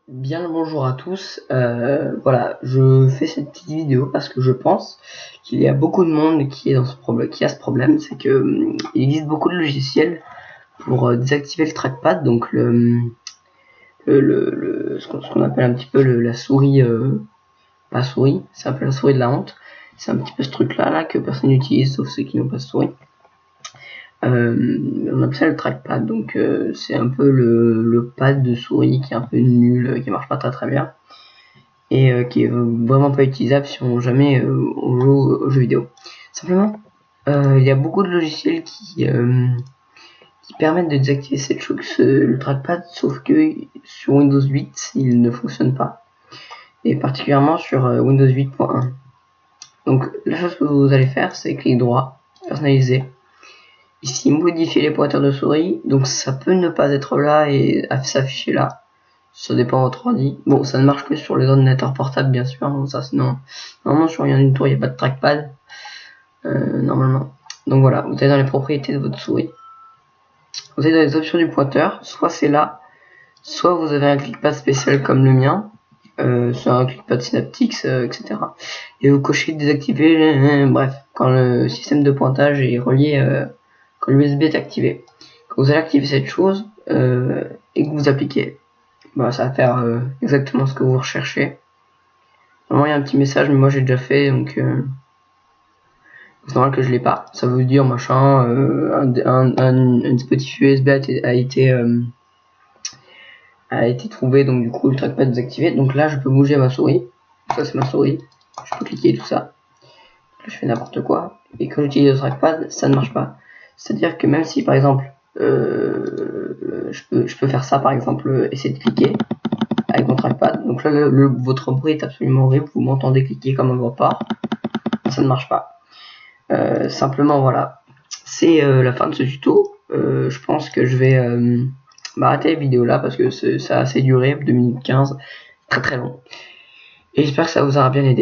Bien le bonjour à tous, voilà, je fais cette petite vidéo parce que je pense qu'il y a beaucoup de monde qui a ce problème, c'est que il existe beaucoup de logiciels pour désactiver le trackpad, donc ce qu'on appelle un petit peu la souris, pas souris, c'est un peu la souris de la honte, c'est un petit peu ce truc là que personne n'utilise sauf ceux qui n'ont pas de souris. On appelle ça le trackpad, donc c'est un peu le pad de souris qui est un peu nul, qui marche pas très bien et qui est vraiment pas utilisable si on jamais on joue aux jeux vidéo. Simplement, il y a beaucoup de logiciels qui permettent de désactiver le trackpad, sauf que sur Windows 8 il ne fonctionne pas, et particulièrement sur Windows 8.1. Donc la chose que vous allez faire, c'est clic droit, personnaliser. Ici, modifier les pointeurs de souris, donc ça peut ne pas être là et s'afficher là. Ça dépend de votre ordi. Bon, ça ne marche que sur les ordinateurs portables, bien sûr. Donc ça, sinon, normalement, sur rien du tout, il n'y a pas de trackpad. Normalement. Donc voilà, vous allez dans les propriétés de votre souris. Vous allez dans les options du pointeur. Soit c'est là, soit vous avez un clickpad spécial comme le mien. C'est un clickpad Synaptics, etc. Et vous cochez désactiver, bref, quand le système de pointage est relié, quand l'USB est activé. Quand vous allez activer cette chose et que vous appliquez, bah, ça va faire exactement ce que vous recherchez. Normalement, il y a un petit message, mais moi j'ai déjà fait, donc c'est normal que je l'ai pas. Ça veut dire machin, un dispositif USB a été trouvé, donc du coup le trackpad désactivé. Donc là, je peux bouger ma souris. Ça, c'est ma souris. Je peux cliquer tout ça. Là, je fais n'importe quoi. Et quand j'utilise le trackpad, ça ne marche pas. C'est-à-dire que même si, par exemple, je peux faire ça, par exemple, essayer de cliquer avec mon trackpad. Donc là, votre bruit est absolument horrible. Vous m'entendez cliquer comme un gros porc. Ça ne marche pas. Simplement, voilà. C'est la fin de ce tuto. Je pense que je vais m'arrêter la vidéo là parce que ça a assez duré, 2 minutes 15, très très long. Et j'espère que ça vous aura bien aidé.